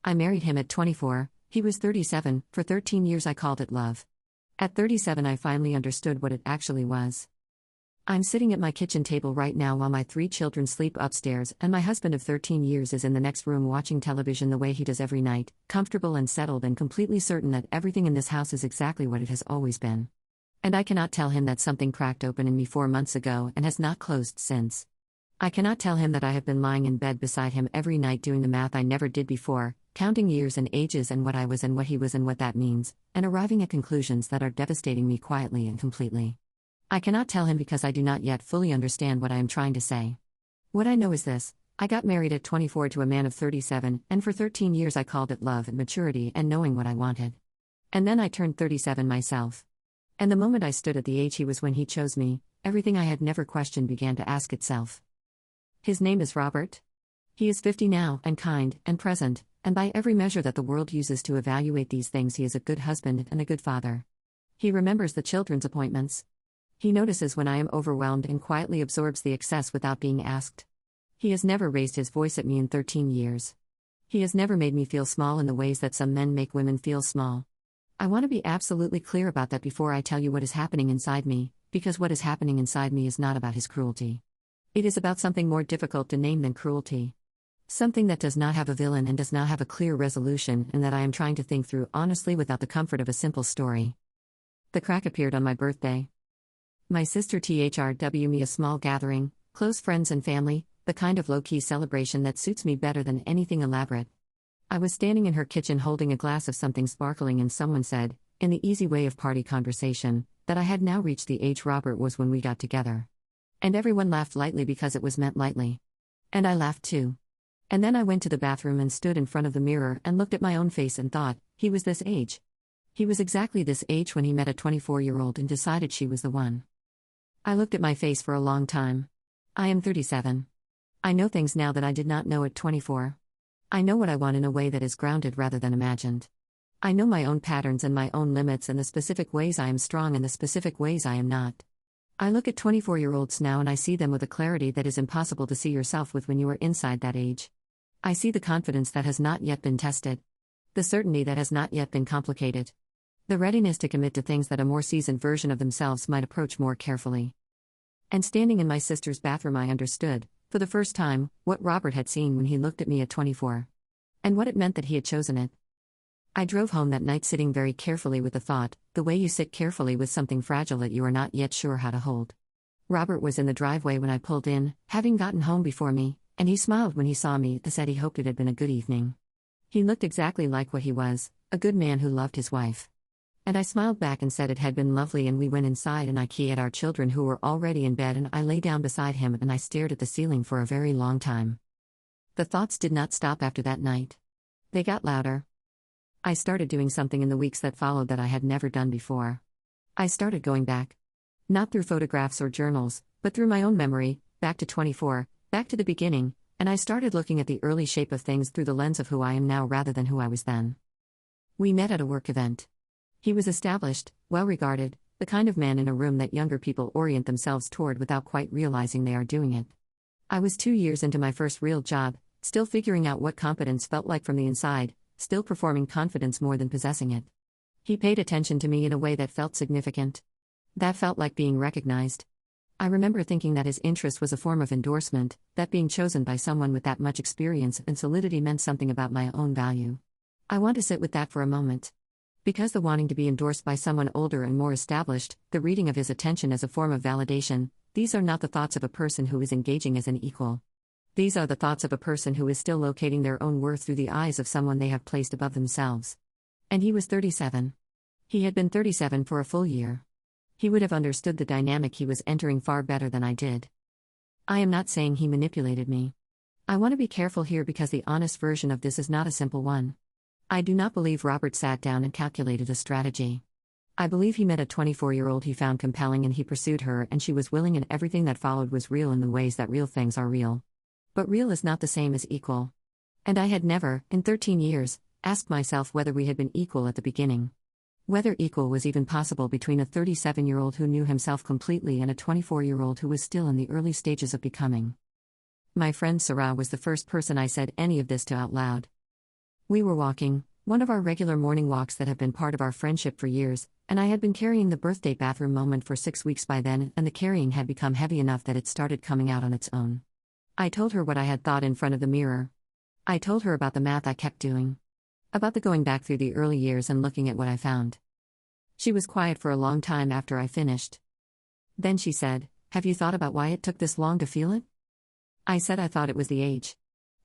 I married him at 24, he was 37, for 13 years I called it love. At 37 I finally understood what it actually was. I'm sitting at my kitchen table right now while my 3 children sleep upstairs and my husband of 13 years is in the next room watching television the way he does every night, comfortable and settled and completely certain that everything in this house is exactly what it has always been. And I cannot tell him that something cracked open in me 4 months ago and has not closed since. I cannot tell him that I have been lying in bed beside him every night doing the math I never did before, counting years and ages and what I was and what he was and what that means, and arriving at conclusions that are devastating me quietly and completely. I cannot tell him because I do not yet fully understand what I am trying to say. What I know is this: I got married at 24 to a man of 37, and for 13 years I called it love and maturity and knowing what I wanted. And then I turned 37 myself. And the moment I stood at the age he was when he chose me, everything I had never questioned began to ask itself. His name is Robert. He is 50 now, and kind, and present, and by every measure that the world uses to evaluate these things he is a good husband and a good father. He remembers the children's appointments. He notices when I am overwhelmed and quietly absorbs the excess without being asked. He has never raised his voice at me in 13 years. He has never made me feel small in the ways that some men make women feel small. I want to be absolutely clear about that before I tell you what is happening inside me, because what is happening inside me is not about his cruelty. It is about something more difficult to name than cruelty. Something that does not have a villain and does not have a clear resolution, and that I am trying to think through honestly without the comfort of a simple story. The crack appeared on my birthday. My sister threw me a small gathering, close friends and family, the kind of low-key celebration that suits me better than anything elaborate. I was standing in her kitchen holding a glass of something sparkling and someone said, in the easy way of party conversation, that I had now reached the age Robert was when we got together. And everyone laughed lightly because it was meant lightly. And I laughed too. And then I went to the bathroom and stood in front of the mirror and looked at my own face and thought, he was this age. He was exactly this age when he met a 24-year-old and decided she was the one. I looked at my face for a long time. I am 37. I know things now that I did not know at 24. I know what I want in a way that is grounded rather than imagined. I know my own patterns and my own limits and the specific ways I am strong and the specific ways I am not. I look at 24-year-olds now and I see them with a clarity that is impossible to see yourself with when you are inside that age. I see the confidence that has not yet been tested. The certainty that has not yet been complicated. The readiness to commit to things that a more seasoned version of themselves might approach more carefully. And standing in my sister's bathroom I understood, for the first time, what Robert had seen when he looked at me at 24. And what it meant that he had chosen it. I drove home that night sitting very carefully with the thought, the way you sit carefully with something fragile that you are not yet sure how to hold. Robert was in the driveway when I pulled in, having gotten home before me, and he smiled when he saw me and said he hoped it had been a good evening. He looked exactly like what he was, a good man who loved his wife. And I smiled back and said it had been lovely, and we went inside and I keyed our children who were already in bed and I lay down beside him and I stared at the ceiling for a very long time. The thoughts did not stop after that night. They got louder. I started doing something in the weeks that followed that I had never done before. I started going back. Not through photographs or journals, but through my own memory, back to 24, back to the beginning, and I started looking at the early shape of things through the lens of who I am now rather than who I was then. We met at a work event. He was established, well-regarded, the kind of man in a room that younger people orient themselves toward without quite realizing they are doing it. I was 2 years into my first real job, still figuring out what competence felt like from the inside, still performing confidence more than possessing it. He paid attention to me in a way that felt significant. That felt like being recognized. I remember thinking that his interest was a form of endorsement, that being chosen by someone with that much experience and solidity meant something about my own value. I want to sit with that for a moment. Because the wanting to be endorsed by someone older and more established, the reading of his attention as a form of validation, these are not the thoughts of a person who is engaging as an equal. These are the thoughts of a person who is still locating their own worth through the eyes of someone they have placed above themselves. And he was 37. He had been 37 for a full year. He would have understood the dynamic he was entering far better than I did. I am not saying he manipulated me. I want to be careful here because the honest version of this is not a simple one. I do not believe Robert sat down and calculated a strategy. I believe he met a 24-year-old he found compelling and he pursued her and she was willing and everything that followed was real in the ways that real things are real. But real is not the same as equal. And I had never, in 13 years, asked myself whether we had been equal at the beginning. Whether equal was even possible between a 37-year-old who knew himself completely and a 24-year-old who was still in the early stages of becoming. My friend Sarah was the first person I said any of this to out loud. We were walking, one of our regular morning walks that have been part of our friendship for years, and I had been carrying the birthday bathroom moment for 6 weeks by then, and the carrying had become heavy enough that it started coming out on its own. I told her what I had thought in front of the mirror. I told her about the math I kept doing. About the going back through the early years and looking at what I found. She was quiet for a long time after I finished. Then she said, "Have you thought about why it took this long to feel it?" I said I thought it was the age.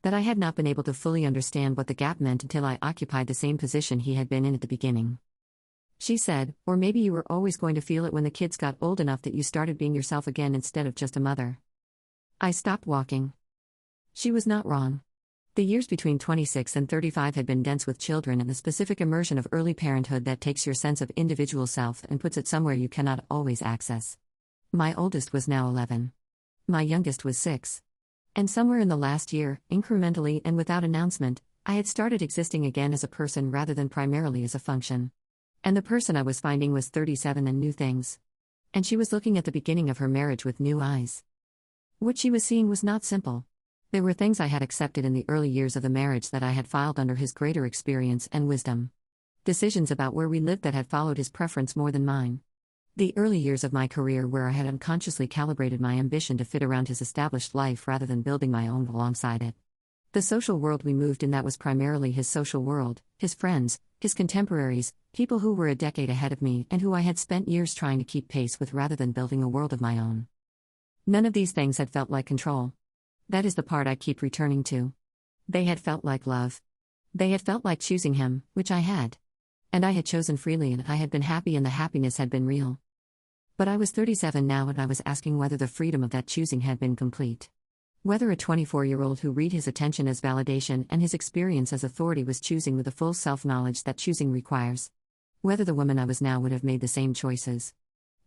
That I had not been able to fully understand what the gap meant until I occupied the same position he had been in at the beginning. She said, "Or maybe you were always going to feel it when the kids got old enough that you started being yourself again instead of just a mother." I stopped walking. She was not wrong. The years between 26 and 35 had been dense with children and the specific immersion of early parenthood that takes your sense of individual self and puts it somewhere you cannot always access. My oldest was now 11. My youngest was 6. And somewhere in the last year, incrementally and without announcement, I had started existing again as a person rather than primarily as a function. And the person I was finding was 37 and knew things. And she was looking at the beginning of her marriage with new eyes. What she was seeing was not simple. There were things I had accepted in the early years of the marriage that I had filed under his greater experience and wisdom. Decisions about where we lived that had followed his preference more than mine. The early years of my career where I had unconsciously calibrated my ambition to fit around his established life rather than building my own alongside it. The social world we moved in that was primarily his social world, his friends, his contemporaries, people who were a decade ahead of me and who I had spent years trying to keep pace with rather than building a world of my own. None of these things had felt like control. That is the part I keep returning to. They had felt like love. They had felt like choosing him, which I had. And I had chosen freely and I had been happy and the happiness had been real. But I was 37 now and I was asking whether the freedom of that choosing had been complete. Whether a 24-year-old who read his attention as validation and his experience as authority was choosing with the full self-knowledge that choosing requires. Whether the woman I was now would have made the same choices.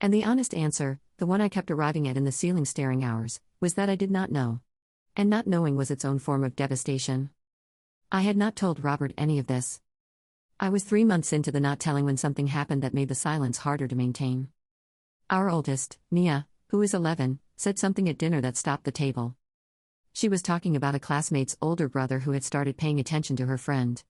And the honest answer, the one I kept arriving at in the ceiling staring hours, was that I did not know. And not knowing was its own form of devastation. I had not told Robert any of this. I was 3 months into the not telling when something happened that made the silence harder to maintain. Our oldest, Mia, who is 11, said something at dinner that stopped the table. She was talking about a classmate's older brother who had started paying attention to her friend.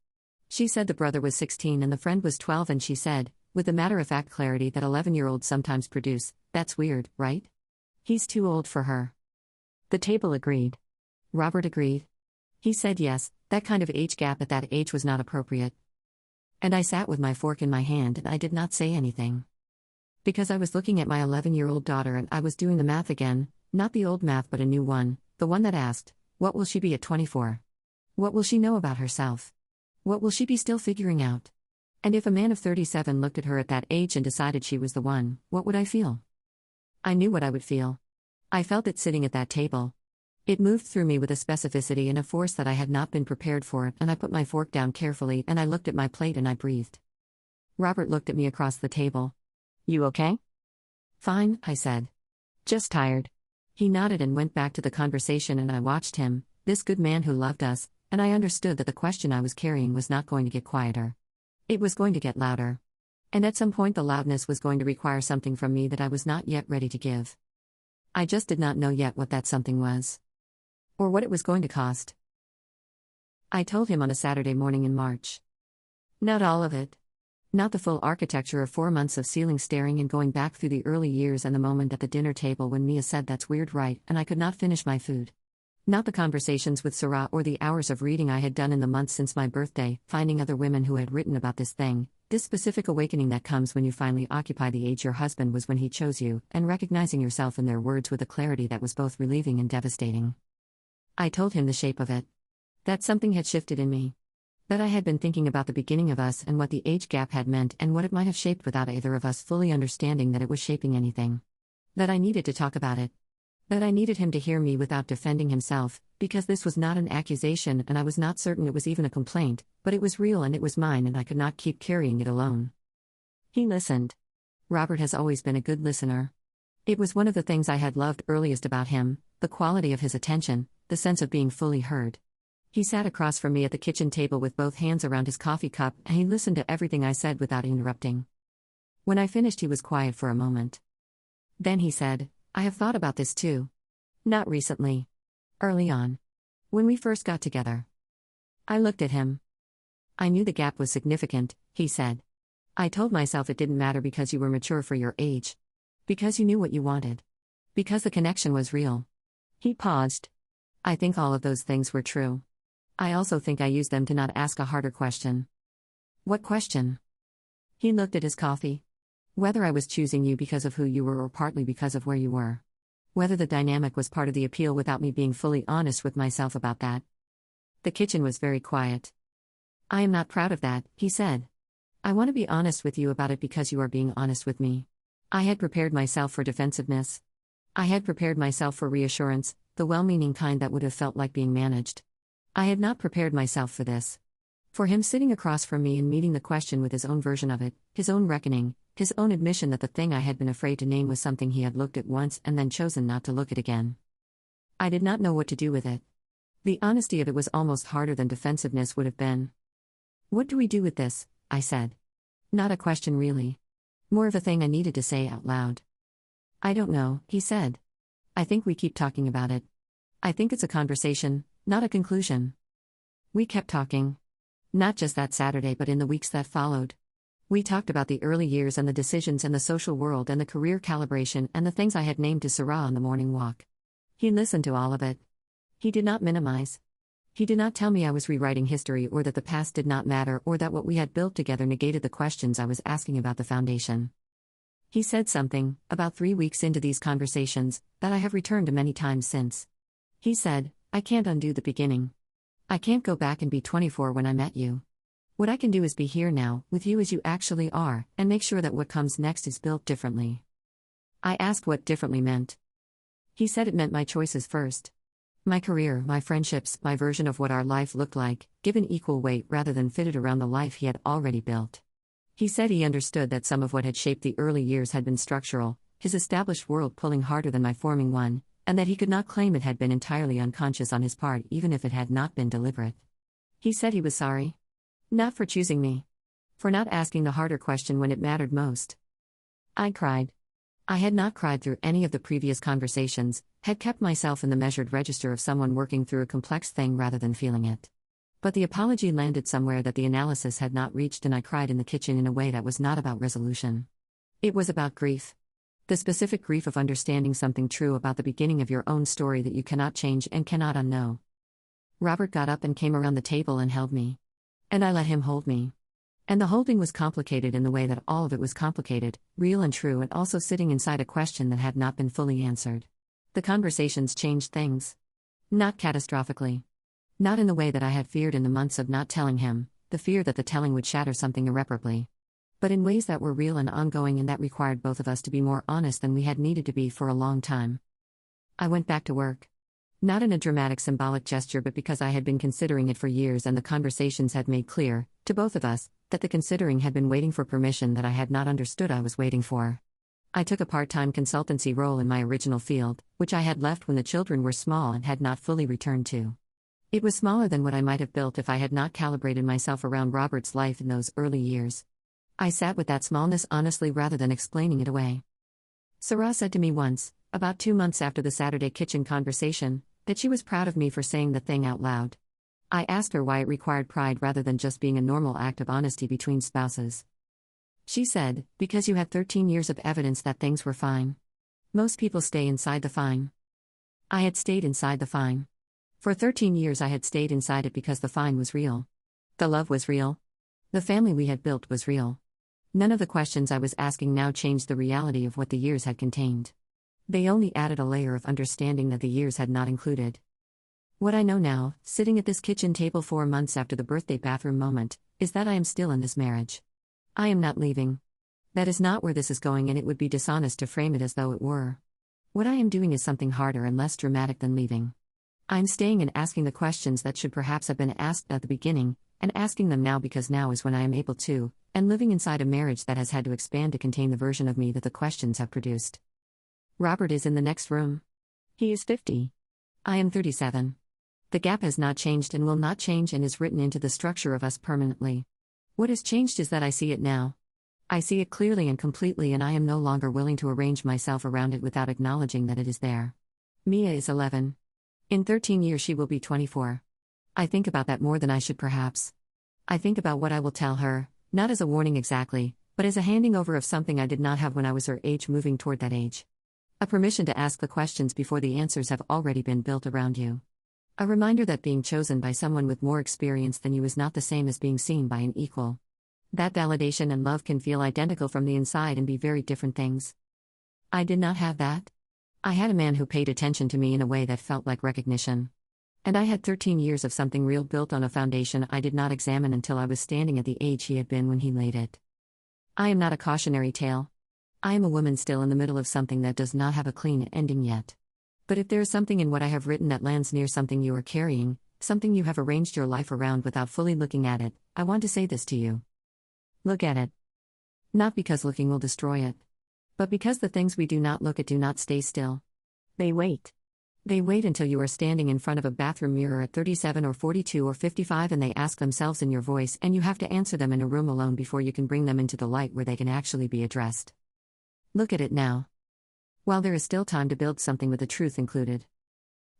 She said the brother was 16 and the friend was 12 and she said, with the matter-of-fact clarity that 11-year-olds sometimes produce, "That's weird, right? He's too old for her." The table agreed. Robert agreed. He said yes, that kind of age gap at that age was not appropriate. And I sat with my fork in my hand and I did not say anything. Because I was looking at my 11-year-old daughter and I was doing the math again, not the old math but a new one, the one that asked, what will she be at 24? What will she know about herself? What will she be still figuring out? And if a man of 37 looked at her at that age and decided she was the one, what would I feel? I knew what I would feel. I felt it sitting at that table. It moved through me with a specificity and a force that I had not been prepared for, and I put my fork down carefully and I looked at my plate and I breathed. Robert looked at me across the table. "You okay?" "Fine," I said. "Just tired." He nodded and went back to the conversation and I watched him, this good man who loved us, and I understood that the question I was carrying was not going to get quieter. It was going to get louder. And at some point the loudness was going to require something from me that I was not yet ready to give. I just did not know yet what that something was. Or what it was going to cost. I told him on a Saturday morning in March. Not all of it. Not the full architecture of 4 months of ceiling staring and going back through the early years and the moment at the dinner table when Mia said "That's weird, right?" and I could not finish my food. Not the conversations with Sarah or the hours of reading I had done in the months since my birthday, finding other women who had written about this thing, this specific awakening that comes when you finally occupy the age your husband was when he chose you, and recognizing yourself in their words with a clarity that was both relieving and devastating. I told him the shape of it. That something had shifted in me. That I had been thinking about the beginning of us and what the age gap had meant and what it might have shaped without either of us fully understanding that it was shaping anything. That I needed to talk about it. That I needed him to hear me without defending himself, because this was not an accusation and I was not certain it was even a complaint, but it was real and it was mine and I could not keep carrying it alone. He listened. Robert has always been a good listener. It was one of the things I had loved earliest about him, the quality of his attention, the sense of being fully heard. He sat across from me at the kitchen table with both hands around his coffee cup and he listened to everything I said without interrupting. When I finished he was quiet for a moment. Then he said, "I have thought about this too. Not recently. Early on. When we first got together." I looked at him. I knew the gap was significant, he said. I told myself it didn't matter because you were mature for your age. Because you knew what you wanted. Because the connection was real. He paused. I think all of those things were true. I also think I used them to not ask a harder question. What question? He looked at his coffee. Whether I was choosing you because of who you were or partly because of where you were. Whether the dynamic was part of the appeal without me being fully honest with myself about that. The kitchen was very quiet. I am not proud of that, he said. I want to be honest with you about it because you are being honest with me. I had prepared myself for defensiveness. I had prepared myself for reassurance, the well-meaning kind that would have felt like being managed. I had not prepared myself for this. For him sitting across from me and meeting the question with his own version of it, his own reckoning, his own admission that the thing I had been afraid to name was something he had looked at once and then chosen not to look at again. I did not know what to do with it. The honesty of it was almost harder than defensiveness would have been. What do we do with this? I said. Not a question really. More of a thing I needed to say out loud. I don't know, he said. I think we keep talking about it. I think it's a conversation, not a conclusion. We kept talking. Not just that Saturday but in the weeks that followed. We talked about the early years and the decisions and the social world and the career calibration and the things I had named to Sarah on the morning walk. He listened to all of it. He did not minimize. He did not tell me I was rewriting history or that the past did not matter or that what we had built together negated the questions I was asking about the foundation. He said something, about 3 weeks into these conversations, that I have returned to many times since. He said, I can't undo the beginning. I can't go back and be 24 when I met you. What I can do is be here now, with you as you actually are, and make sure that what comes next is built differently. I asked what differently meant. He said it meant my choices first. My career, my friendships, my version of what our life looked like, given equal weight rather than fitted around the life he had already built. He said he understood that some of what had shaped the early years had been structural, his established world pulling harder than my forming one, and that he could not claim it had been entirely unconscious on his part even if it had not been deliberate. He said he was sorry. Not for choosing me. For not asking the harder question when it mattered most. I cried. I had not cried through any of the previous conversations, had kept myself in the measured register of someone working through a complex thing rather than feeling it. But the apology landed somewhere that the analysis had not reached, and I cried in the kitchen in a way that was not about resolution. It was about grief. The specific grief of understanding something true about the beginning of your own story that you cannot change and cannot unknow. Robert got up and came around the table and held me. And I let him hold me. And the holding was complicated in the way that all of it was complicated, real and true, and also sitting inside a question that had not been fully answered. The conversations changed things. Not catastrophically. Not in the way that I had feared in the months of not telling him, the fear that the telling would shatter something irreparably. But in ways that were real and ongoing, and that required both of us to be more honest than we had needed to be for a long time. I went back to work. Not in a dramatic symbolic gesture, but because I had been considering it for years and the conversations had made clear, to both of us, that the considering had been waiting for permission that I had not understood I was waiting for. I took a part-time consultancy role in my original field, which I had left when the children were small and had not fully returned to. It was smaller than what I might have built if I had not calibrated myself around Robert's life in those early years. I sat with that smallness honestly rather than explaining it away. Sarah said to me once, about 2 months after the Saturday kitchen conversation, that she was proud of me for saying the thing out loud. I asked her why it required pride rather than just being a normal act of honesty between spouses. She said, because you had 13 years of evidence that things were fine. Most people stay inside the fine. I had stayed inside the fine. For 13 years I had stayed inside it because the fine was real. The love was real. The family we had built was real. None of the questions I was asking now changed the reality of what the years had contained. They only added a layer of understanding that the years had not included. What I know now, sitting at this kitchen table 4 months after the birthday bathroom moment, is that I am still in this marriage. I am not leaving. That is not where this is going, and it would be dishonest to frame it as though it were. What I am doing is something harder and less dramatic than leaving. I am staying and asking the questions that should perhaps have been asked at the beginning, and asking them now because now is when I am able to, and living inside a marriage that has had to expand to contain the version of me that the questions have produced. Robert is in the next room. He is 50. I am 37. The gap has not changed and will not change and is written into the structure of us permanently. What has changed is that I see it now. I see it clearly and completely, and I am no longer willing to arrange myself around it without acknowledging that it is there. Mia is 11. In 13 years she will be 24. I think about that more than I should perhaps. I think about what I will tell her, not as a warning exactly, but as a handing over of something I did not have when I was her age, moving toward that age. A permission to ask the questions before the answers have already been built around you. A reminder that being chosen by someone with more experience than you is not the same as being seen by an equal. That validation and love can feel identical from the inside and be very different things. I did not have that. I had a man who paid attention to me in a way that felt like recognition. And I had 13 years of something real built on a foundation I did not examine until I was standing at the age he had been when he laid it. I am not a cautionary tale. I am a woman still in the middle of something that does not have a clean ending yet. But if there is something in what I have written that lands near something you are carrying, something you have arranged your life around without fully looking at it, I want to say this to you. Look at it. Not because looking will destroy it, but because the things we do not look at do not stay still. They wait. They wait until you are standing in front of a bathroom mirror at 37 or 42 or 55 and they ask themselves in your voice and you have to answer them in a room alone before you can bring them into the light where they can actually be addressed. Look at it now. While there is still time to build something with the truth included.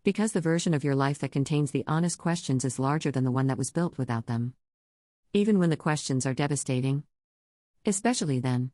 Because the version of your life that contains the honest questions is larger than the one that was built without them. Even when the questions are devastating. Especially then.